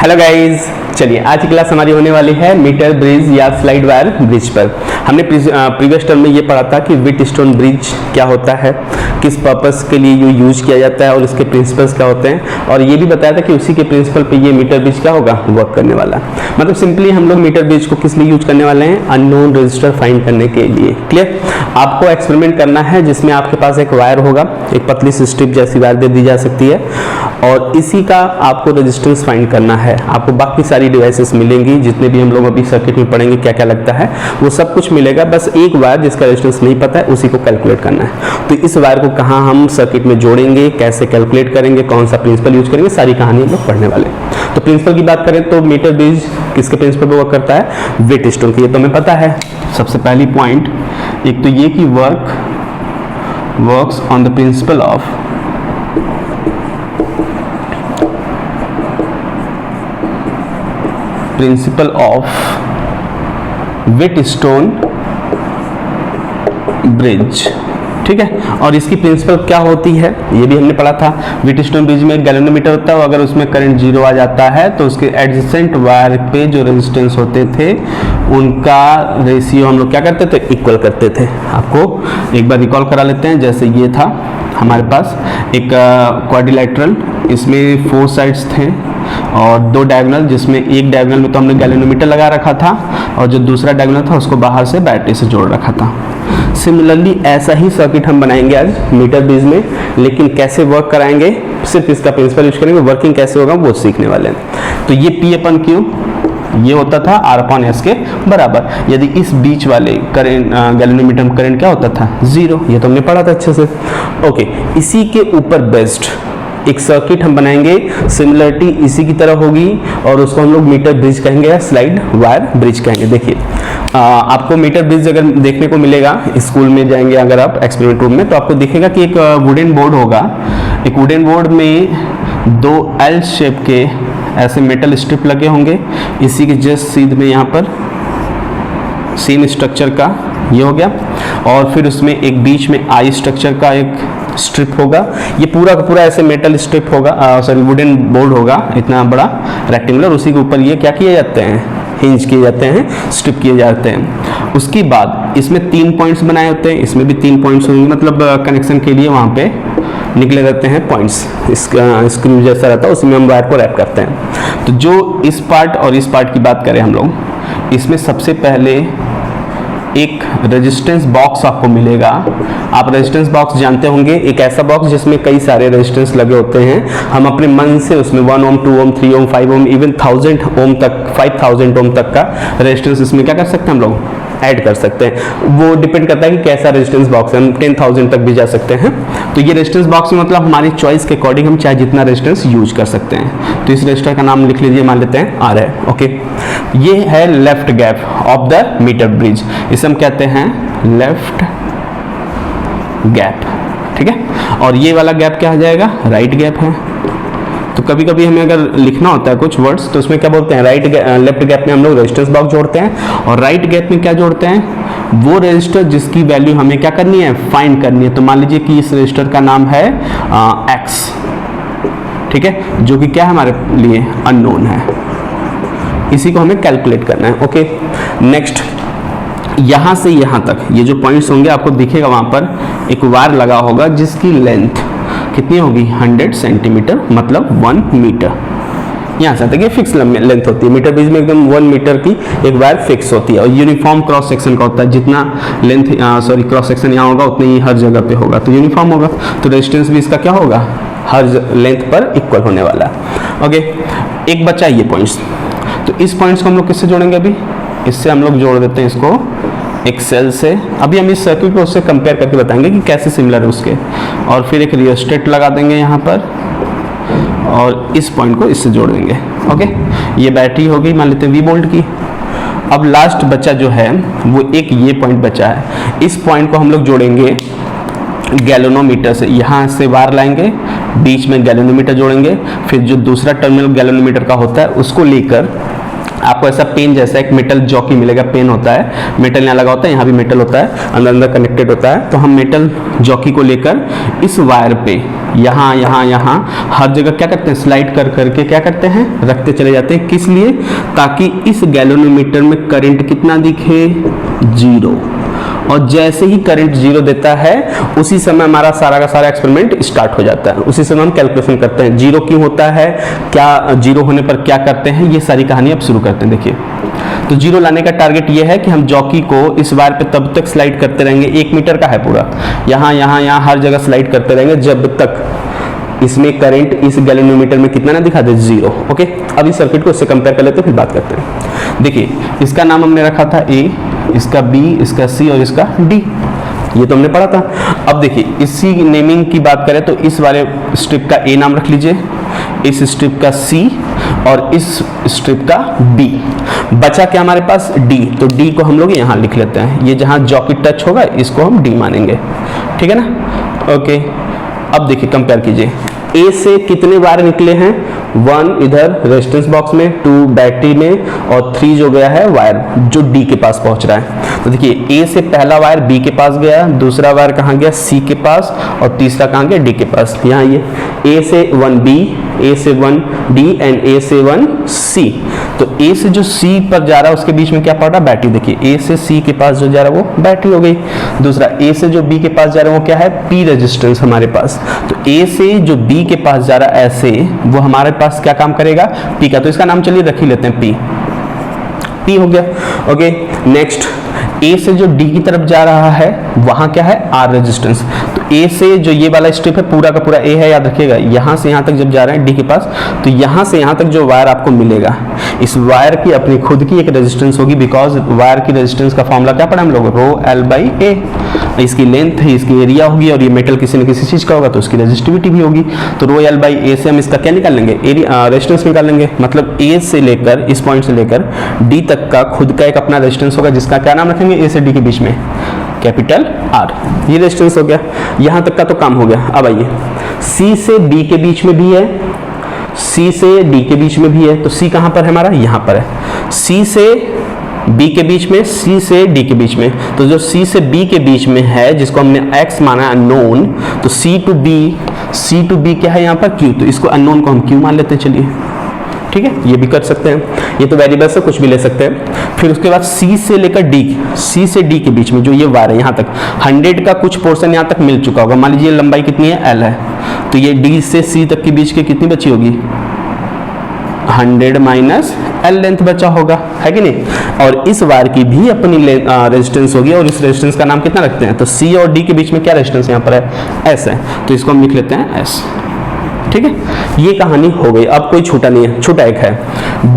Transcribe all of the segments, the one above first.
Hello guys, चलिए आज की क्लास हमारी होने वाली है मीटर ब्रिज या स्लाइड वायर ब्रिज पर। हमने प्रीवियस टर्म में ये पढ़ा था कि व्हीटस्टोन ब्रिज क्या होता है, किस पर्पस के लिए ये यूज किया जाता है और इसके प्रिंसिपल्स क्या होते हैं, और ये भी बताया था कि उसी के प्रिंसिपल पे ये मीटर ब्रिज क्या होगा, वर्क करने वाला। मतलब सिंपली हम लोग मीटर ब्रिज को किस लिए यूज करने वाले हैं, अननोन रजिस्टर फाइंड करने के लिए। क्लियर। आपको एक्सपेरिमेंट करना है जिसमें आपके पास एक वायर होगा, एक पतली सी स्ट्रिप जैसी वायर दे दी जा सकती है, और इसी का आपको रेजिस्टेंस फाइंड करना है। आपको बाकी सारी डिवाइसेस मिलेंगी, जितने भी हम लोग अभी सर्किट में पढ़ेंगे क्या क्या लगता है वो सब कुछ मिलेगा, बस एक वायर जिसका रेजिस्टेंस नहीं पता है उसी को कैलकुलेट करना है। तो इस वायर को कहाँ हम सर्किट में जोड़ेंगे, कैसे कैलकुलेट करेंगे, कौन सा प्रिंसिपल यूज करेंगे, सारी कहानी हम लोग पढ़ने वाले हैं। तो प्रिंसिपल की बात करें तो मीटर ब्रिज किसके प्रिंसिपल पर वर्क करता है, व्हीटस्टोन की। ये तो हमें पता है। सबसे पहली पॉइंट एक तो ये कि works on the principle of Wheatstone bridge. ठीक है। और इसकी प्रिंसिपल क्या होती है ये भी हमने पढ़ा था। व्हीटस्टोन ब्रिज में गैल्वेनोमीटर होता है, अगर उसमें करंट जीरो आ जाता है तो उसके एडजेसेंट वायर पे जो रेजिस्टेंस होते थे उनका रेशियो हम लोग क्या करते थे, इक्वल करते थे। आपको एक बार रिकॉल करा लेते हैं। जैसे ये था हमारे पास एक क्वाड्रिलैटरल, इसमें 4 साइड्स थे और 2 डायगोनल, जिसमें एक डायगोनल में तो हमने गैल्वेनोमीटर लगा रखा था और जो दूसरा डायगोनल था उसको बाहर से बैटरी से जोड़ रखा था। सिमिलरली ऐसा ही सर्किट हम बनाएंगे आज मीटर ब्रिज में, लेकिन कैसे वर्क कराएंगे, सिर्फ इसका प्रिंसिपल यूज करेंगे, वर्किंग कैसे होगा वो सीखने वाले हैं। तो ये P/Q ये होता था R/S के बराबर। यदि इस बीच वाले करंट गैल्वेनोमीटर में करंट क्या होता था, 0। ये तो हमने पढ़ा था अच्छे से। ओके, इसी के ऊपर बेस्ड एक सर्किट हम बनाएंगे, सिमिलरिटी इसी की तरह होगी और उसको हम लोग मीटर ब्रिज कहेंगे या स्लाइड वायर ब्रिज कहेंगे। देखिए आपको मीटर ब्रिज अगर देखने को मिलेगा, स्कूल में जाएंगे अगर आप एक्सपेरिमेंट रूम में, तो आपको दिखेगा कि एक वुडन बोर्ड होगा। एक वुडन बोर्ड में 2 L शेप के ऐसे मेटल स्ट्रिप लगे होंगे, इसी के जस्ट सीध में यहाँ पर सेम स्ट्रक्चर का ये हो गया, और फिर उसमें एक बीच में आई स्ट्रक्चर का एक स्ट्रिप होगा। ये पूरा का पूरा ऐसे मेटल स्ट्रिप होगा, सॉरी वुडन बोर्ड होगा, इतना बड़ा रेक्टेंगुलर। उसी के ऊपर ये क्या किए जाते हैं, हिंज किए जाते हैं, स्ट्रिप किए जाते हैं। उसके बाद इसमें 3 पॉइंट्स बनाए होते हैं, इसमें भी 3 पॉइंट्स होंगे, मतलब कनेक्शन के लिए वहाँ पे निकले रहते हैं पॉइंट्स। स्क्रू जैसा रहता है, उसमें हम वायर को रैप करते हैं। तो जो इस पार्ट और इस पार्ट की बात करें हम लोग, इसमें सबसे पहले एक रेजिस्टेंस बॉक्स आपको मिलेगा। आप रेजिस्टेंस बॉक्स जानते होंगे, एक ऐसा बॉक्स जिसमें कई सारे रेजिस्टेंस लगे होते हैं। हम अपने मन से उसमें 1 ओम, 2 ओम, 3 ओम, 5 ओम, इवन 1000 ओम तक, 5000 ओम तक का रेजिस्टेंस इसमें क्या कर सकते हैं, हम लोग ऐड कर सकते हैं। वो डिपेंड करता है कि कैसा रेजिस्टेंस बॉक्स है, हम 10,000 तक भी जा सकते हैं। तो ये रेजिस्टेंस बॉक्स में मतलब हमारी चॉइस के अकॉर्डिंग हम चाहे जितना रेजिस्टेंस यूज कर सकते हैं। तो इस रेजिस्टर का नाम लिख लीजिए, मान लेते हैं R है। ओके, ये है left gap of the metre bridge, इसे हम कहते हैं लेफ्ट गैप। ठीक है। और ये वाला गैप क्या आ जाएगा, राइट गैप है। तो कभी कभी हमें अगर लिखना होता है कुछ वर्ड्स तो उसमें क्या बोलते हैं, लेफ्ट गैप में हम लोग रेजिस्टेंस बॉक्स जोड़ते हैं, और राइट गैप में क्या जोड़ते हैं, वो रेजिस्टर जिसकी वैल्यू हमें क्या करनी है, फाइंड करनी है। तो मान लीजिए कि इस रेजिस्टर का नाम है X, ठीक है, जो कि क्या है हमारे लिए अननोन है, इसी को हमें कैलकुलेट करना है। ओके, नेक्स्ट यहाँ से यहाँ तक ये जो पॉइंट्स होंगे आपको दिखेगा, वहाँ पर एक वायर लगा होगा जिसकी लेंथ कितनी होगी, 100 सेंटीमीटर, मतलब 1 मीटर। यहाँ से तक ये फिक्स लेंथ होती है। मीटर ब्रिज में एकदम 1 मीटर की एक वायर फिक्स होती है, और यूनिफॉर्म क्रॉस सेक्शन का होता है। जितना लेंथ क्रॉस सेक्शन यहाँ होगा उतनी ही हर जगह पे होगा, तो यूनिफॉर्म होगा। तो रेजिस्टेंस भी इसका क्या होगा, हर लेंथ पर इक्वल होने वाला है। ओके, एक बचा ये पॉइंट्स। तो इस पॉइंट्स को हम लोग किससे जोड़ेंगे, अभी इससे हम लोग जोड़ देते हैं इसको एक सेल से। अभी हम इस सर्किट को उससे कंपेयर करके बताएंगे कि कैसे सिमिलर है उसके, और फिर एक रियोस्टेट लगा देंगे यहाँ पर, और इस पॉइंट को इससे जोड़ देंगे। ओके, ये बैटरी हो गई मान लेते हैं V वोल्ट की। अब लास्ट बचा जो है वो एक ये पॉइंट बचा है, इस पॉइंट को हम लोग जोड़ेंगे गैल्वेनोमीटर से। यहाँ से वायर लाएंगे, बीच में गैल्वेनोमीटर जोड़ेंगे, फिर जो दूसरा टर्मिनल गैल्वेनोमीटर का होता है उसको लेकर आपको ऐसा पेन जैसा एक मेटल जॉकी मिलेगा, पेन होता है, मेटल यहाँ लगा होता है, यहाँ भी मेटल होता है, अंदर अंदर कनेक्टेड होता है। तो हम मेटल जॉकी को लेकर इस वायर पे यहाँ यहाँ यहाँ हर जगह क्या करते हैं, स्लाइड कर करके क्या करते हैं, रखते चले जाते हैं। किस लिए? ताकि इस गैल्वेनोमीटर में करंट कितना दिखे, 0। और जैसे ही करंट 0 देता है उसी समय हमारा सारा का सारा एक्सपेरिमेंट स्टार्ट हो जाता है। उसी समय हम कैलकुलेशन करते हैं 0 क्यों होता है, क्या 0 होने पर क्या करते हैं, ये सारी कहानी अब शुरू करते हैं। देखिए, तो 0 लाने का टारगेट ये है कि हम जॉकी को इस वायर पे तब तक स्लाइड करते रहेंगे, 1 मीटर का है पूरा, यहाँ यहाँ यहाँ हर जगह स्लाइड करते रहेंगे जब तक इसमें करंट इस गैल्वेनोमीटर में कितना ना दिखा दे, 0। ओके, अब इस सर्किट को इससे कंपेयर कर लेते हैं, फिर बात करते हैं। देखिए, इसका नाम हमने रखा था A, इसका B, इसका C और इसका D, ये तो हमने पढ़ा था। अब देखिए, इसी नेमिंग की बात करें तो इस वाले स्ट्रिप का A नाम रख लीजिए, इस स्ट्रिप का C और इस स्ट्रिप का B। बचा क्या हमारे पास, D, तो D को हम लोग यहाँ लिख लेते हैं। ये जहाँ जॉकी टच होगा इसको हम D मानेंगे, ठीक है ना। ओके, अब देखिए कंपेयर कीजिए, A से कितने वायर निकले हैं, 1 इधर रेजिस्टेंस बॉक्स में, 2 बैटरी में और 3 जो गया है वायर जो D के पास पहुंच रहा है। तो देखिए, A से पहला वायर B के पास गया, दूसरा वायर कहाँ गया, C के पास, और तीसरा कहाँ गया, D के पास। यहाँ ये A से 1B, A से 1D एंड A से 1C। तो A से जो C पर जा रहा है उसके बीच में क्या पड़ रहा है, बैटरी। देखिए, A से C के पास जो जा रहा है वो बैटरी हो गई। दूसरा A से जो B के पास जा रहा है वो क्या है, P रेजिस्टेंस हमारे पास। तो A से जो B के पास जा रहा है ऐसे, वो हमारे पास क्या काम करेगा, P का। तो इसका नाम चलिए रख ही लेते हैं, P हो गया। ओके, नेक्स्ट A से जो D की तरफ जा रहा है वहां क्या है, R रेजिस्टेंस। तो A से जो ये वाला स्ट्रिप है पूरा का पूरा A है, याद रखिएगा। यहां से यहां तक जब जा रहे हैं D के पास, तो यहां से यहां तक जो वायर आपको मिलेगा, इस वायर की अपनी खुद की एक रेजिस्टेंस होगी, बिकॉज वायर की रेजिस्टेंस का फॉर्मूला क्या पढ़ा हम लोग, रो L बाई A। इसकी लेंथ है, इसकी एरिया होगी, और ये मेटल किसी न किसी चीज का होगा तो उसकी रेजिस्टिविटी भी होगी। तो रो L बाई A से हम इसका क्या निकाल लेंगे, एरिया रेजिस्टेंस निकाल लेंगे। मतलब A से लेकर, इस पॉइंट से लेकर D तक का खुद का एक अपना रेजिस्टेंस होगा, जिसका क्या नाम रखेंगे, A से D के बीच में कैपिटल R। ये रेजिस्टेंस हो गया, यहां तक का तो काम हो गया। अब आइए, C से B के बीच में भी है, C से D के बीच में भी है। तो C कहां पर है हमारा, यहां पर है। C से B के बीच में, C से D के बीच में। तो जो C से B के बीच में है, जिसको हमने X माना अननोन, तो C to B क्या है यहाँ पर, Q। तो इसको अननोन को हम Q मान लेते हैं, चलिए ठीक है, ये भी कर सकते हैं, ये तो वेरिएबल से कुछ भी ले सकते हैं। फिर उसके बाद C से लेकर D, C से D के बीच में जो ये वायर है यहाँ तक 100 का कुछ पोर्शन यहाँ तक मिल चुका होगा। मान लीजिए लंबाई कितनी है, L है, तो ये D से C तक के बीच के कितनी बची होगी, 100 माइनस L लेंथ बचा होगा, है कि नहीं। और इस वायर की भी अपनी रेजिस्टेंस होगी, और इस रेजिस्टेंस का नाम कितना रखते हैं, तो C और D के बीच में क्या रेजिस्टेंस यहाँ पर है, S है, तो इसको हम लिख लेते हैं S। ठीक है, ये कहानी हो गई। अब कोई छोटा नहीं है, छोटा एक है।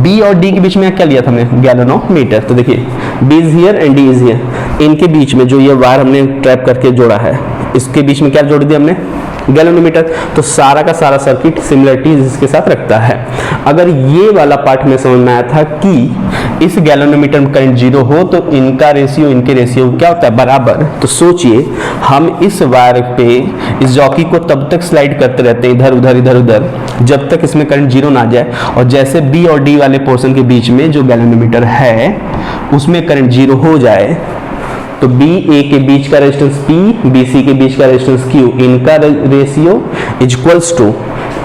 B और D के बीच में क्या लिया था हमने, गैल्वेनोमीटर। तो देखिए, B is here and D is here, इनके बीच में जो ये वायर हमने ट्रैप करके जोड़ा है, इसके बीच में क्या जोड़ दिया हमने, गैल्वेनोमीटर। तो सारा का सारा सर्किट सिमिलरिटीज इसके साथ रखता है। अगर ये वाला पार्ट में समझ में आया था कि इस गैल्वेनोमीटर में करंट 0 हो तो इनका रेशियो इनके रेशियो क्या होता है, बराबर। तो सोचिए, हम इस वायर पे इस जॉकी को तब तक स्लाइड करते रहते हैं इधर उधर इधर उधर जब तक इसमें करंट 0 ना जाए, और जैसे B और D वाले पोर्शन के बीच में जो गैल्वेनोमीटर है उसमें करंट 0 हो जाए, तो B A के बीच का रेजिस्टेंस P, B C के बीच का रेजिस्टेंस Q, इनका रेशियो इक्वल्स टू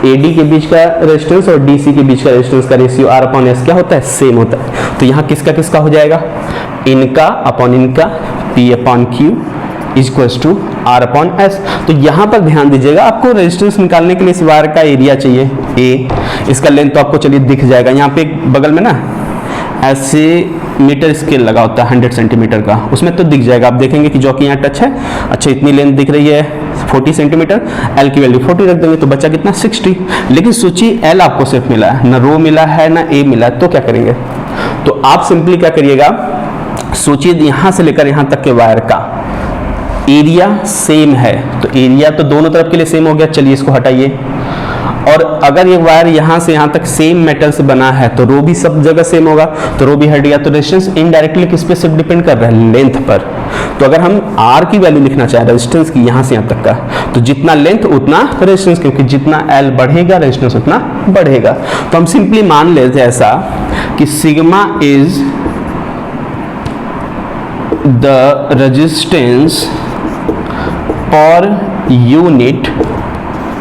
AD के बीच का रेजिस्टेंस और DC के बीच का रेजिस्टेंस का रेशियो R अपॉन S क्या होता है, सेम होता है। तो यहाँ किसका किसका हो जाएगा, इनका अपॉन इनका, P upon Q equals to R upon S। तो यहाँ पर ध्यान दीजिएगा, आपको रेजिस्टेंस निकालने के लिए इस वायर का एरिया चाहिए A, इसका लेंथ तो आपको चलिए दिख जाएगा। यहाँ पे बगल में ना ऐसे मीटर स्केल लगा होता है 100 सेंटीमीटर का, उसमें तो दिख जाएगा, आप देखेंगे कि जो कि यहाँ टच है, अच्छा इतनी लेंथ दिख रही है 40 सेंटीमीटर, L की वैल्यू 40 रख देंगे तो बच्चा कितना 60। लेकिन सोचिए L आपको सिर्फ मिला है, ना रो मिला है ना A मिला है, तो क्या करेंगे, तो आप सिंपली क्या करिएगा, सोचिए यहाँ से लेकर यहाँ तक के वायर का एरिया सेम है, तो एरिया तो दोनों तरफ के लिए सेम हो गया। चलिए इसको हटाइए, और अगर ये वायर यहाँ से यहाँ तक सेम मेटल से बना है तो रो भी सब जगह सेम होगा, तो रो भी हट गया, तो रेजिस्टेंस इनडायरेक्टली किस पे सिर्फ डिपेंड कर रहा है, लेंथ पर। तो अगर हम R की वैल्यू लिखना चाहें रेजिस्टेंस की यहाँ से यहाँ तक का, तो जितना लेंथ उतना रेजिस्टेंस, क्योंकि जितना L बढ़ेगा रेजिस्टेंस उतना बढ़ेगा। तो हम सिंपली मान लेते हैं ऐसा कि sigma is the resistance per unit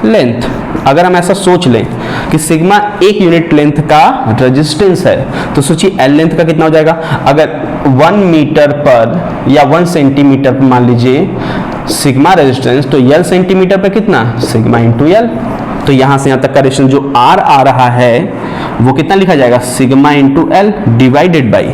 length. अगर हम ऐसा सोच लें कि सिग्मा एक यूनिट लेंथ का रेजिस्टेंस है, तो सोचिए L लेंथ का कितना हो जाएगा। अगर 1 मीटर पर या 1 सेंटीमीटर पर मान लीजिए सिग्मा रेजिस्टेंस, तो L सेंटीमीटर पर कितना, सिग्मा इंटू L। तो यहां से यहां तक का रेजिस्टेंस जो R आ रहा है वो कितना लिखा जाएगा, sigma into L divided by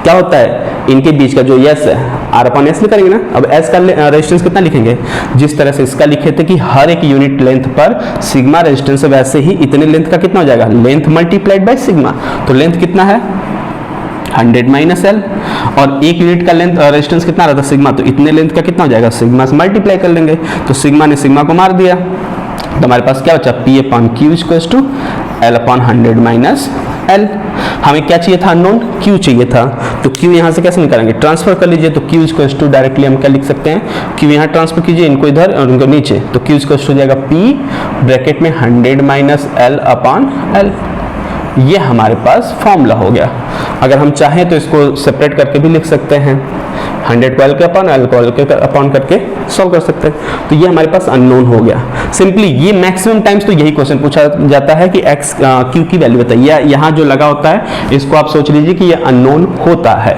क्या होता है, इनके बीच का जो S है R अपॉन S लिखेंगे ना। अब S का रेजिस्टेंस कितना लिखेंगे, जिस तरह से इसका लिखे थे कि हर एक यूनिट लेंथ पर सिग्मा रेजिस्टेंस, वैसे ही इतने लेंथ का कितना हो जाएगा, लेंथ मल्टीप्लाइड बाय सिग्मा। तो लेंथ कितना है 100 माइनस L, और एक यूनिट का लेंथ रेजिस्टेंस कितना रहता है सिग्मा, तो इतने लेंथ का कितना हो जाएगा, सिग्मा से मल्टीप्लाई कर लेंगे। तो सिग्मा ने सिग्मा को मार दिया, तो हमारे पास क्या बचा, P upon Q equals to L अपॉन 100 माइनस L। हमें क्या चाहिए था, अननोन Q चाहिए था, तो Q यहाँ से कैसे निकालेंगे, ट्रांसफर कर लीजिए। तो Q इक्वल्स टू डायरेक्टली हम क्या लिख सकते हैं, Q यहाँ ट्रांसफर कीजिए, इनको इधर और इनको नीचे, तो Q इक्वल्स टू हो जाएगा P ब्रैकेट में 100 माइनस L अपॉन L। ये हमारे पास फॉर्मूला हो गया। अगर हम चाहें तो इसको सेपरेट करके भी लिख सकते हैं, 100 को L के अपॉन L को L के अपॉन करके सॉल्व कर सकते हैं। तो ये हमारे पास अननोन हो गया। सिंपली ये मैक्सिमम टाइम्स तो यही क्वेश्चन पूछा जाता है कि x q की वैल्यू बताइए, यहाँ जो लगा होता है इसको आप सोच लीजिए कि ये अननोन होता है,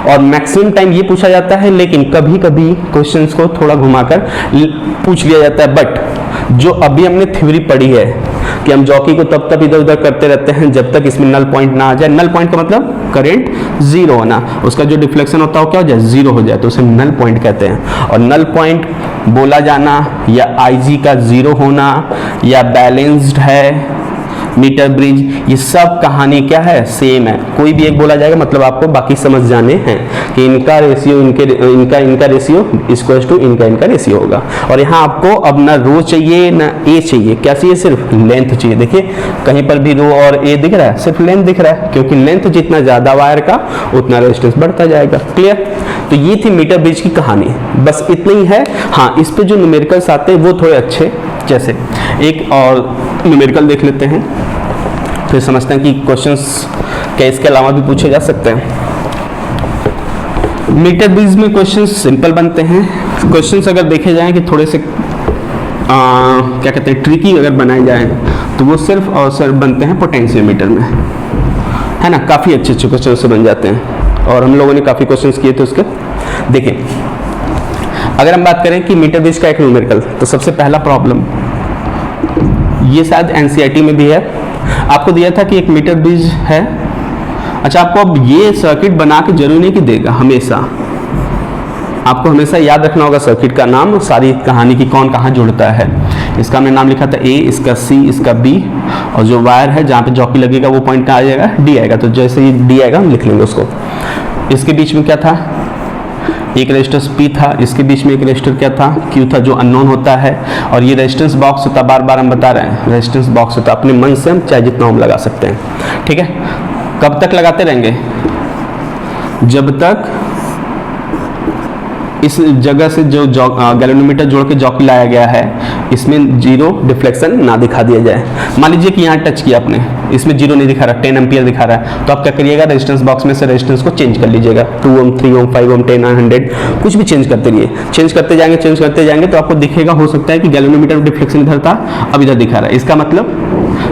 और मैक्सिमम टाइम ये पूछा जाता है। लेकिन कभी कभी क्वेश्चंस को थोड़ा घुमाकर पूछ लिया जाता है। बट जो अभी हमने थ्योरी पढ़ी है कि हम जॉकी को तब तक इधर उधर करते रहते हैं जब तक इसमें नल पॉइंट ना आ जाए। नल पॉइंट का मतलब करंट जीरो होना, उसका जो डिफ्लेक्शन होता है वो क्या हो जाए, जीरो हो जाए, तो उसे नल पॉइंट कहते हैं। और नल पॉइंट बोला जाना या IG का जीरो होना या बैलेंस्ड है मीटर ब्रिज, ये सब कहानी क्या है, सेम है। कोई भी एक बोला जाएगा मतलब आपको बाकी समझ जाने हैं कि इनका रेशियो इनका रेशियो इक्वल्स टू इनका रेशियो होगा। और यहाँ आपको अब ना रो चाहिए ना ए चाहिए, क्या चाहिए, सिर्फ लेंथ चाहिए। देखिए कहीं पर भी रो और ए दिख रहा है, सिर्फ लेंथ दिख रहा है, क्योंकि लेंथ जितना ज्यादा वायर का उतना रेजिस्टेंस बढ़ता जाएगा। क्लियर। तो ये थी मीटर ब्रिज की कहानी, बस इतना ही है। हाँ, इस पे जो न्यूमेरिकल्स आते हैं वो थोड़े अच्छे, जैसे एक और न्यूमेरिकल देख लेते हैं, फिर समझते हैं कि क्वेश्चंस क्या इसके अलावा भी पूछे जा सकते हैं। मीटर ब्रिज में क्वेश्चंस सिंपल बनते हैं। क्वेश्चंस अगर देखे जाएं कि थोड़े से क्या कहते हैं ट्रिकी अगर बनाए जाएं तो वो सिर्फ और सिर्फ बनते हैं पोटेंशियोमीटर में, है ना। काफ़ी अच्छे अच्छे क्वेश्चन से बन जाते हैं और हम लोगों ने काफ़ी क्वेश्चंस किए थे उसके। देखिए अगर हम बात करें कि मीटर ब्रिज का एक न्यूमेरिकल, तो सबसे पहला प्रॉब्लम ये शायद एनसीईआरटी में भी है। आपको दिया था कि एक मीटर ब्रिज है। अच्छा, आपको अब ये सर्किट बना के जरूरी नहीं कि देगा, हमेशा आपको हमेशा याद रखना होगा सर्किट का नाम, सारी कहानी की कौन कहाँ जुड़ता है। इसका हमने नाम लिखा था A, इसका C, इसका B, और जो वायर है जहाँ पे जॉकी लगेगा वो पॉइंट कहाँ आ जाएगा, D आएगा। तो जैसे ही D आएगा हम लिख लेंगे उसको। इसके बीच में क्या था, एक रेजिस्टेंस P था, इसके बीच में एक रेजिस्टर क्या था, Q था, जो अननोन होता है। और ये रेजिस्टेंस बॉक्स होता, बार बार हम बता रहे हैं रेजिस्टेंस बॉक्स होता, अपने मन से हम चाहे जितना हम लगा सकते हैं। ठीक है, कब तक लगाते रहेंगे, जब तक इस जगह से जो गैल्वेनोमीटर जोड़ के जॉकी लाया गया है इसमें जीरो डिफ्लेक्शन ना दिखा दिया जाए। मान लीजिए कि यहाँ टच किया आपने, इसमें जीरो नहीं दिखा रहा, 10 एम्पियर दिखा रहा है, तो आप क्या करिएगा, रेजिस्टेंस बॉक्स में से रेजिस्टेंस को चेंज कर लीजिएगा, 2 ओम, 3 ओम, 5 ओम, 10, 100, कुछ भी चेंज करते रहिए। चेंज करते जाएंगे तो आपको दिखेगा, हो सकता है कि गैल्वेनोमीटर में डिफ्लेक्शन इधर था, अब इधर दिखा रहा है। इसका मतलब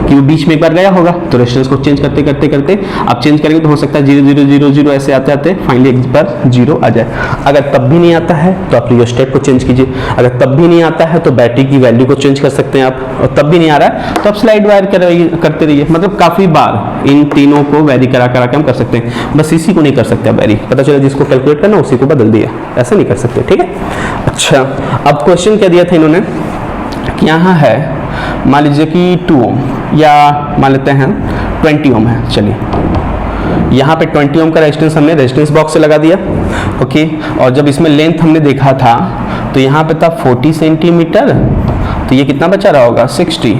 कि वो बीच में एक बार गया होगा, तो रेजिस्टेंस को चेंज करते करते आप चेंज करेंगे तो हो सकता है 0 0 0 0 ऐसे आते आते फाइनली एक बार 0 आ जाए। अगर तब भी नहीं आता है तो आप रियोस्टेट को चेंज कीजिए। अगर तब भी नहीं आता है तो बैटरी की वैल्यू को चेंज कर सकते हैं आप, और तब भी नहीं आ रहा है तो आप स्लाइड वायर करते रहिए। मतलब काफ़ी बार इन तीनों को वैरी करा के हम कर सकते हैं, बस इसी को नहीं कर सकते वैरी। पता चला जिसको कैलकुलेट करना उसी को बदल दिया, ऐसा नहीं कर सकते। ठीक है। अच्छा, अब क्वेश्चन क्या दिया था इन्होंने कि यहाँ है मान लीजिए कि 2 ओम या मान लेते हैं 20 ओम है, चलिए यहाँ पे 20 ओम का रेजिस्टेंस हमने रेजिस्टेंस बॉक्स से लगा दिया। ओके, और जब इसमें लेंथ हमने देखा था तो यहाँ पे था 40 सेंटीमीटर, तो ये कितना बचा रहा होगा, 60।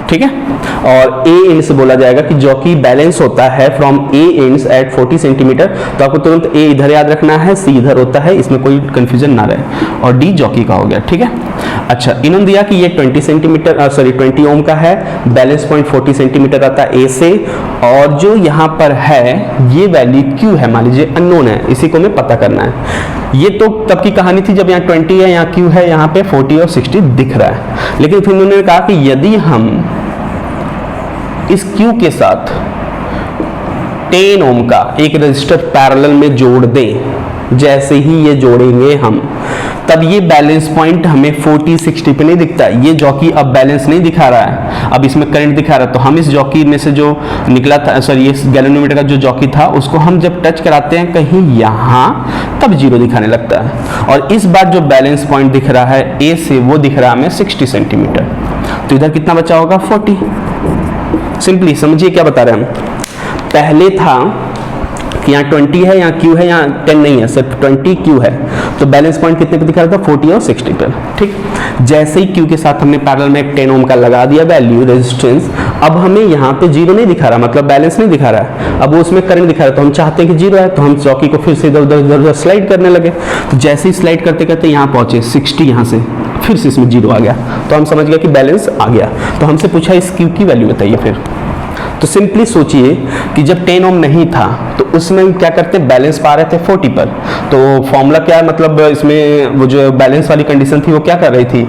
ठीक है। और ए एंड से बोला जाएगा कि जॉकी बैलेंस होता है from A ends at 40 centimetre, तो आपको तुरंत ए इधर याद रखना है, सी इधर होता है, इसमें कोई कंफ्यूजन ना रहे, और डी जॉकी का हो गया, ठीक है। अच्छा, इन्होंने दिया कि ये 20 ओम का है, बैलेंस पॉइंट 40 सेंटीमीटर आता है ए से, और जो यहाँ पर है ये वैल्यू क्यू है, मान लीजिए अननोन है, इसी को हमें पता करना है। ये तो तब की कहानी थी जब यहाँ 20 है, यहाँ क्यू है, यहाँ पे 40 और 60 दिख रहा है, लेकिन फिर उन्होंने कहा कि यदि हम इस क्यू के साथ 10 ओम का एक रजिस्टर पैरेलल में जोड़ दें, जैसे ही ये जोड़ेंगे हम, तब ये बैलेंस पॉइंट हमें 40-60 पे नहीं दिखता, ये जॉकी अब बैलेंस नहीं दिखा रहा है, अब इसमें करंट दिखा रहा है, तो हम इस जॉकी में से जो निकला था, सॉरी इस गैल्वेनोमीटर का जो जॉकी था, उसको हम जब टच कराते हैं कहीं यहाँ, तब जीरो दिखाने लगता है। और इस बार जो बैलेंस पॉइंट दिख रहा है ए से, वो दिख रहा है हमें 60 सेंटीमीटर, तो इधर कितना बचा होगा 40। सिंपली समझिए क्या बता रहे हैं हम, पहले था कि यहाँ 20 है, यहाँ क्यू है, यहाँ 10 नहीं है, सिर्फ 20 क्यू है, तो बैलेंस पॉइंट कितने पे दिखा रहा था 40 और 60 पर, ठीक। जैसे ही क्यू के साथ हमने पैरेलल में एक 10 ओम का लगा दिया वैल्यू रेजिस्टेंस, अब हमें यहाँ पे जीरो नहीं दिखा रहा, मतलब बैलेंस नहीं दिखा रहा है, अब वो उसमें करंट दिखा रहा है, तो हम चाहते हैं कि जीरो है, तो हम चौकी को फिर से इधर उधर स्लाइड करने लगे, तो जैसे ही स्लाइड करते करते यहाँ पहुंचे 60, यहाँ से फिर से इसमें जीरो आ गया, तो हम समझ गए कि बैलेंस आ गया। तो हमसे पूछा इस क्यू की वैल्यू बताइए फिर। तो सिंपली सोचिए कि जब 10 ओम नहीं था तो उसमें क्या करते हैं, बैलेंस पा रहे थे 40 पर, तो फॉर्मूला क्या है, मतलब इसमें वो जो बैलेंस वाली कंडीशन थी वो क्या कर रही थी,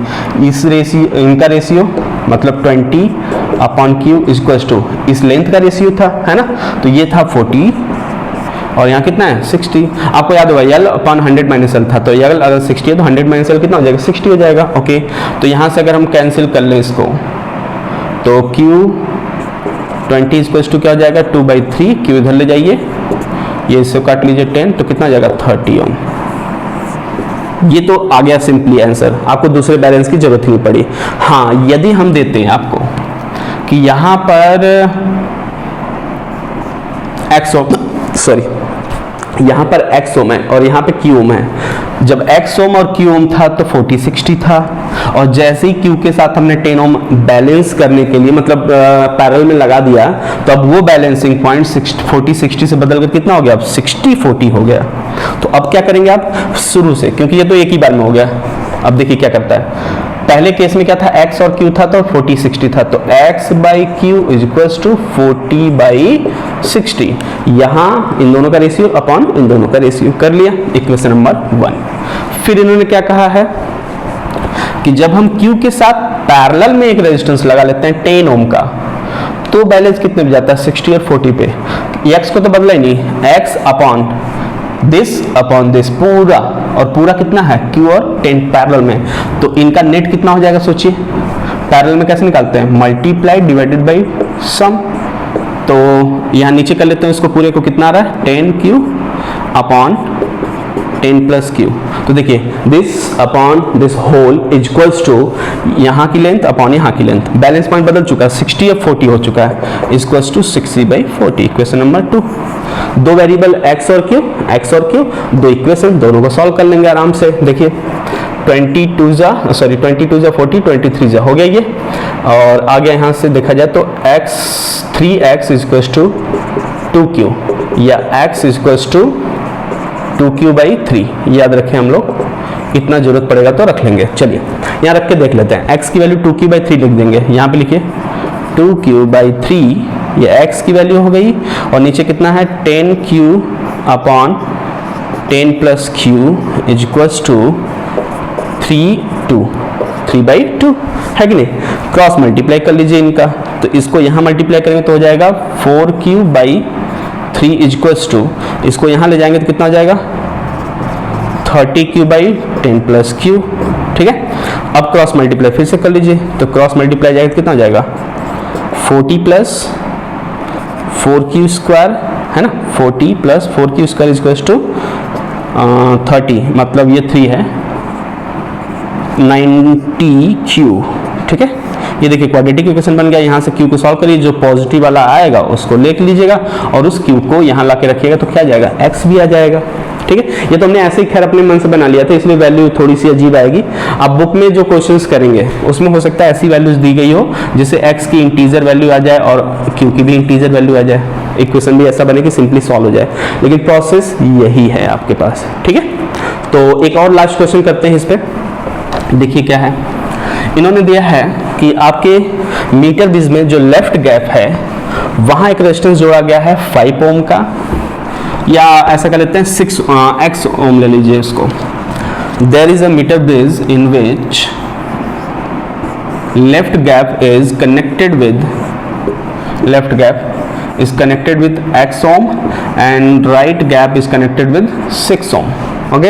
इस रेशियो, इनका रेशियो मतलब 20/q इक्वल्स टू इस लेंथ का रेशियो था, है ना, तो ये था 40 और यहाँ कितना है 60। आपको याद होगा L/100 था, तो L अगर 60 है तो 100 - L कितना हो जाएगा 60 हो जाएगा, ओके। तो यहाँ से अगर हम कैंसिल कर लें इसको, तो Q 20 इक्वल्स टू क्या हो जाएगा 2/3, क्यू इधर ले जाइए, ये इससे काट लीजिए 10, तो कितना हो जाएगा 30 ओम। ये तो आ गया सिंपली आंसर, आपको दूसरे बैलेंस की जरूरत नहीं पड़ी। हाँ, यदि हम देते हैं आपको कि यहाँ पर x ओम, सॉरी यहाँ पर x ओम है और यहाँ पे q ओम है, जब x ओम और q ओम था तो 40-60 था, और जैसे ही q के साथ हमने 10 ओम बैलेंस करने के लिए मतलब पैरेलल में लगा दिया, तो अब वो बैलेंसिंग पॉइंट 40-60 से बदल कर कितना हो गया, अब 60-40 हो गया। तो अब क्या करेंगे आप शुरू से, क्योंकि ये तो एक ही बार में हो गया। अब देखिए क्या करता है, पहले केस में क्या था, x और q था तो 40-60 था, तो x/q इज इक्वल्स टू 40/60, यहाँ इन दोनों का रेशियो अपॉन इन दोनों का रेशियो कर लिया, इक्वेशन नंबर 1। फिर इन्होंने क्या कहा है कि जब हम q के साथ पैरेलल में एक रेजिस्टेंस लगा लेते हैं 10 ओम का, तो बैलेंस कितने पे जाता है 60 और 40 पे, x को तो बदला ही नहीं, x अपॉन दिस पूरा, और पूरा कितना है q और 10 पैरेलल में, तो इनका नेट कितना हो जाएगा सोचिए, पैरेलल में कैसे निकालते हैं, मल्टीप्लाई डिवाइडेड बाई सम, तो यहाँ नीचे कर लेते हैं इसको, पूरे को कितना आ रहा है 10q अपॉन 10 प्लस q, तो देखिए this upon this whole is equals to यहाँ की लेंथ अपॉन यहाँ की लेंथ, बैलेंस पॉइंट बदल चुका है 60 और 40 हो चुका है, इक्वल्स टू 60/40, इक्वेशन नंबर 2। दो वेरिएबल x और q, दो इक्वेशन, दोनों को सॉल्व कर लेंगे आराम से। देखिए 22 जा 40, 23 जा हो गया ये, और आगे यहाँ से देखा जाए तो 3x इक्वल्स टू 2q, या x इक्वल्स टू 2q/3, याद रखें हम लोग, इतना जरूरत पड़ेगा तो रख लेंगे। चलिए यहाँ रख के देख लेते हैं, x की वैल्यू 2q/3 लिख देंगे, यहाँ पे लिखिए 2q/3, ये x की वैल्यू हो गई, और नीचे कितना है 10q upon 10 plus q is equals to 3/2 है कि नहीं, क्रॉस मल्टीप्लाई कर लीजिए इनका, तो इसको यहाँ मल्टीप्लाई करेंगे तो हो जाएगा 4q/3 इज इक्वल्स टू, इसको यहाँ ले जाएंगे तो कितना हो जाएगा 30q/10 प्लस q, ठीक है। अब क्रॉस मल्टीप्लाई फिर से कर लीजिए, तो क्रॉस मल्टीप्लाई जाएगा तो कितना हो जाएगा 40 प्लस 4q स्क्वायर, है ना, 40 plus 4q square is equals to 30, मतलब ये 3 है 90q, ठीक है। ये देखिए क्वाड्रेटिक इक्वेशन बन गया, यहाँ से q को सॉल्व करिए, जो पॉजिटिव वाला आएगा उसको ले लीजिएगा और उस q को यहाँ ला के रखिएगा तो क्या आ जाएगा x भी आ जाएगा, ठीक है। ये तो हमने ऐसे ही खैर अपने मन से बना लिया था, इसलिए वैल्यू थोड़ी सी अजीब आएगी। अब बुक में जो क्वेश्चंस करेंगे उसमें हो सकता है ऐसी वैल्यूज दी गई हो जिससे x की इंटीजर वैल्यू आ जाए और q की भी इंटीजर वैल्यू आ जाए, इक्वेशन भी ऐसा बने कि सिंपली सॉल्व हो जाए, लेकिन प्रोसेस यही है आपके पास। ठीक है, तो एक और लास्ट क्वेश्चन करते हैं इस पे। देखिए क्या है, इन्होंने दिया है कि आपके मीटर बीज में जो लेफ्ट गैप है वहां एक रेजिस्टेंस जोड़ा गया है 5 ओम का, या ऐसा कर लेते हैं 6 ओम ले लीजिए इसको। There is a metre bridge in which left gap is connected with x ohm and right gap is connected with 6 ohm. Okay,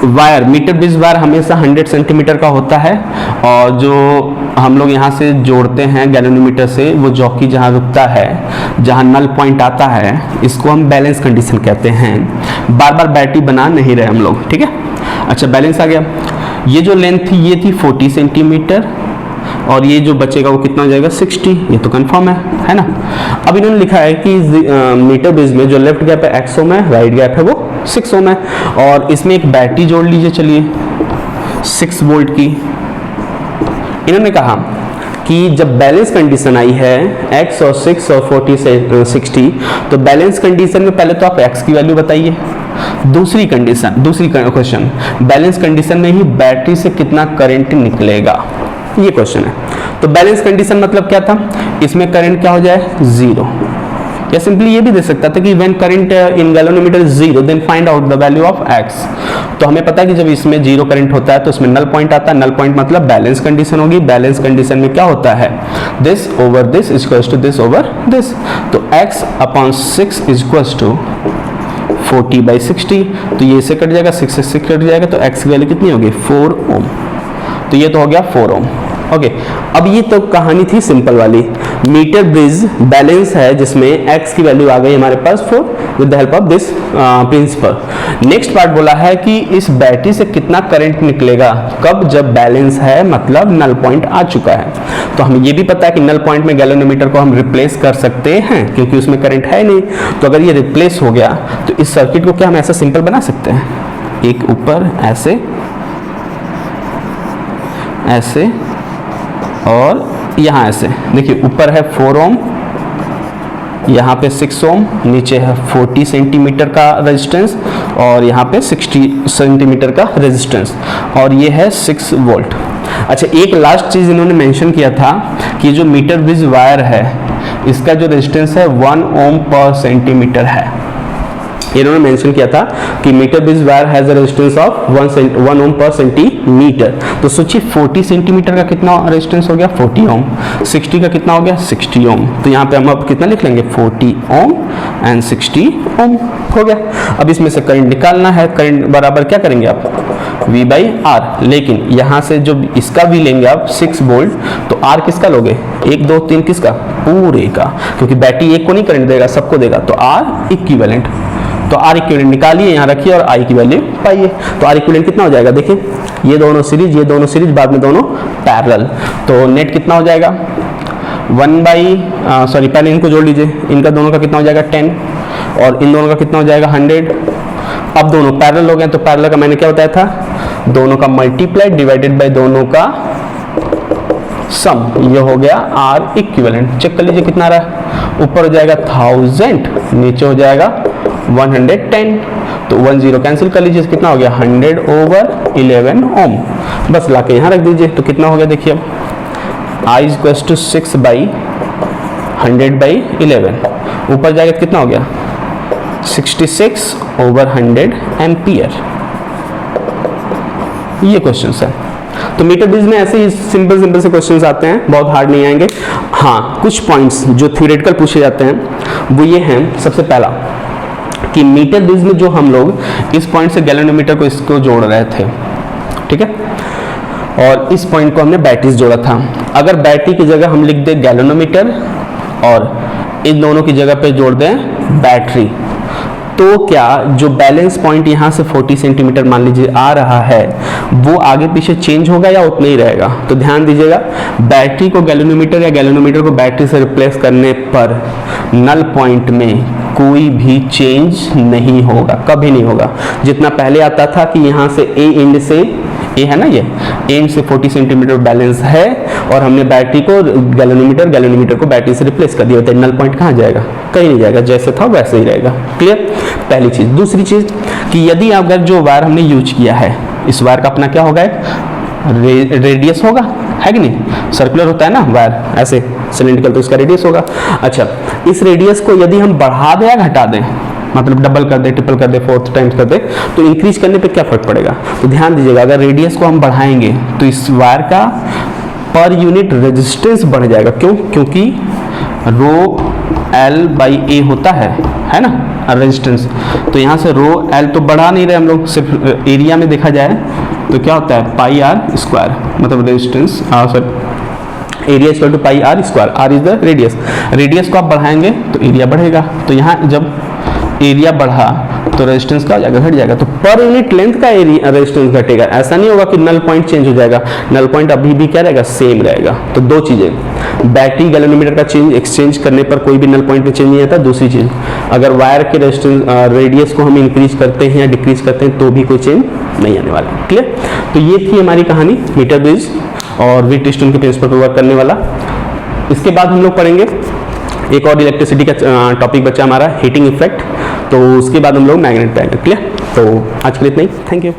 wire metre bridge wire हमेशा 100 सेंटीमीटर का होता है, और जो हम लोग यहाँ से जोड़ते हैं गैल्वेनोमीटर से, वो जॉकी जहाँ रुकता है, जहाँ नल पॉइंट आता है, इसको हम बैलेंस कंडीशन कहते हैं। बार बार बैटरी बना नहीं रहे हम लोग, ठीक है। अच्छा, बैलेंस आ गया। ये जो लेंथ थी ये थी 40 सेंटीमीटर, और ये जो बचेगा वो कितना हो जाएगा 60, ये तो कंफर्म है ना। अब इन्होंने लिखा है कि मीटर ब्रिज में जो लेफ्ट गैप है x ओम है, राइट गैप है वो 6 ओम है, और इसमें एक बैटरी जोड़ लीजिए, चलिए 6 वोल्ट की। इन्होंने कहा कि जब बैलेंस कंडीशन आई है x और 6 और 40 से 60, तो बैलेंस कंडीशन में पहले तो आप x की वैल्यू बताइए। दूसरी क्वेश्चन, बैलेंस कंडीशन में ही बैटरी से कितना करंट निकलेगा, ये क्वेश्चन है। तो बैलेंस कंडीशन मतलब क्या था, इसमें करंट क्या हो जाए 0, या सिंपली ये भी दे सकता था कि when current in galvanometer 0 then find out the value of x। तो हमें पता है कि जब इसमें 0 करंट होता है तो इसमें नल पॉइंट आता है, नल पॉइंट मतलब बैलेंस कंडीशन होगी। बैलेंस कंडीशन में क्या होता है, this over this is equals to this over this, तो x upon 6 is equals to 40/60, तो ये से कट जाएगा, 6 से 6 कट जाएगा, तो x की वैल्यू कितनी होगी 4 ओम, तो ये तो हो गया 4 ओम। ओके, अब ये तो कहानी थी सिंपल वाली। मीटर ब्रिज बैलेंस है जिसमें x की वैल्यू आ गई हमारे पास 4 with the help of this principle. Next part बोला है कि इस बैटरी से कितना करंट निकलेगा, कब, जब बैलेंस है, मतलब नल पॉइंट आ चुका है। तो हमें ये भी पता है कि नल पॉइंट में गैल्वेनोमीटर को हम रिप्लेस कर सकते हैं क्योंकि उसमें करंट है नहीं। तो अगर ये रिप्लेस हो गया तो इस सर्किट को क्या हम ऐसा सिंपल बना सकते हैं, एक ऊपर ऐसे और यहाँ ऐसे। देखिए ऊपर है 4 ओम, यहाँ पे 6 ओम, नीचे है 40 सेंटीमीटर का रेजिस्टेंस और यहाँ पे 60 सेंटीमीटर का रेजिस्टेंस, और ये है 6 वोल्ट। अच्छा, एक लास्ट चीज़ इन्होंने मेंशन किया था कि जो मीटर ब्रिज वायर है इसका जो रेजिस्टेंस है 1 ओम पर सेंटीमीटर है। इन्होंने मेंशन किया था कि metre bridge wire has a resistance of 1 ohm पर सेंटीमीटर। तो सोचिए 40 सेंटीमीटर का कितना रेजिस्टेंस हो गया 40 ओम, 60 का कितना हो गया 60 ओम। तो यहाँ पे हम अब कितना लिख लेंगे 40 ओम एंड 60 ओम हो गया। अब इसमें से करंट निकालना है, करंट बराबर क्या करेंगे आप V/R, लेकिन यहाँ से जो इसका भी लेंगे आप 6 वोल्ट, तो R किसका लोगे 1 2 3 किसका, पूरे का, क्योंकि बैटरी एक को नहीं करंट देगा सबको देगा, तो R इक्विवेलेंट। तो R इक्विवेलेंट निकालिए, यहाँ रखिए और I की वैल्यू पाइए। तो R इक्विवेलेंट कितना हो जाएगा, देखिए ये दोनों सीरीज बाद में दोनों पैरेलल, तो नेट कितना हो जाएगा पहले इनको जोड़ लीजिए, इनका दोनों का कितना हो जाएगा 10 और इन दोनों का कितना हो जाएगा 100। अब दोनों पैरेलल हो गए, तो पैरेलल का मैंने क्या बताया था, दोनों का मल्टीप्लाई डिवाइडेड बाय दोनों का सम, ये हो गया R इक्विवेलेंट। चेक कर लीजिए कितना आ रहा है, ऊपर हो जाएगा 1000, नीचे हो जाएगा 110, तो 10 कैंसिल कर लीजिए, कितना हो गया 100/11 ओम। बस लाके यहाँ रख दीजिए, तो कितना हो गया देखिए अब I = 6/100/11, ऊपर जाएगा कितना हो गया 66/100 एम्पियर। ये क्वेश्चन है। तो मीटर ब्रिज में ऐसे ही सिंपल से क्वेश्चंस आते हैं, बहुत हार्ड नहीं आएंगे। हाँ, कुछ पॉइंट्स जो थ्योरेटिकल पूछे जाते हैं वो ये हैं। सबसे पहला कि मीटर ब्रिज में जो हम लोग इस पॉइंट से गैल्वेनोमीटर को इसको जोड़ रहे थे, ठीक है, और इस पॉइंट को हमने बैटरी से जोड़ा था। अगर बैटरी की जगह हम लिख दें गैल्वेनोमीटर और इन दोनों की जगह पे जोड़ दें बैटरी, तो क्या जो बैलेंस पॉइंट यहाँ से 40 सेंटीमीटर मान लीजिए आ रहा है वो आगे पीछे चेंज होगा या उतना ही रहेगा। तो ध्यान दीजिएगा, बैटरी को गैल्वेनोमीटर या गैल्वेनोमीटर को बैटरी से रिप्लेस करने पर नल पॉइंट में कोई भी चेंज नहीं होगा, कभी नहीं होगा। जितना पहले आता था कि यहाँ से ए एंड से, ए है ना, ये एंड से 40 सेंटीमीटर बैलेंस है और हमने बैटरी को गैल्वेनोमीटर को बैटरी से रिप्लेस कर दिया, तो नल पॉइंट कहाँ जाएगा? कहीं नहीं जाएगा, जैसे था वैसे ही रहेगा। क्लियर? पहली चीज। दूसरी चीज कि यदि अगर जो वायर हमने यूज किया है, इस वायर का अपना क्या होगा? रेडियस होगा, है कि नहीं? सर्कुलर होता है ना वायर, ऐसे सिलिंड्रिकल, तो इसका रेडियस होगा। अच्छा, इस रेडियस को यदि हम बढ़ा दें या घटा दें, मतलब डबल कर दे, ट्रिपल कर दे, 4 टाइम्स कर दे, तो इंक्रीज करने पे क्या फर्क पड़ेगा? तो ध्यान दीजिएगा, अगर रेडियस को हम बढ़ाएंगे तो इस वायर का पर यूनिट रेजिस्टेंस बढ़ जाएगा। क्यों? क्योंकि रो एल बाई ए होता है ना रेजिस्टेंस। तो यहाँ से रो एल तो बढ़ा नहीं रहे हम लोग, सिर्फ एरिया में देखा जाए तो क्या होता है? पाई आर स्क्वायर, मतलब resistance, sorry, area equal to pi r square, r is the radius. Radius को आप बढ़ाएंगे तो एरिया बढ़ेगा। तो यहाँ जब एरिया बढ़ा तो रेजिस्टेंस का हो जाएगा? घट जाएगा। तो पर यूनिट लेंथ का एरिया रेजिस्टेंस घटेगा। ऐसा नहीं होगा कि नल पॉइंट चेंज हो जाएगा, नल पॉइंट अभी भी क्या रहेगा? सेम रहेगा। तो दो चीजें, बैटरी गैल्वेनोमीटर का चेंज एक्सचेंज करने पर कोई भी नल पॉइंट में चेंज नहीं आता। दूसरी चीज, अगर वायर के रेजिस्टेंस रेडियस को हम इंक्रीज करते हैं या डिक्रीज करते हैं तो भी कोई चेंज नहीं आने वाला। क्लियर? तो ये थी हमारी कहानी मीटर ब्रिज और व्हीटस्टोन के प्रिंसिपल पर वर्क करने वाला। इसके बाद हम लोग पढ़ेंगे एक और इलेक्ट्रिसिटी का टॉपिक बचा हमारा, हीटिंग इफेक्ट। तो उसके बाद हम लोग मैग्नेट पे आएंगे। क्लियर? तो आज के लिए इतना ही। Thank you.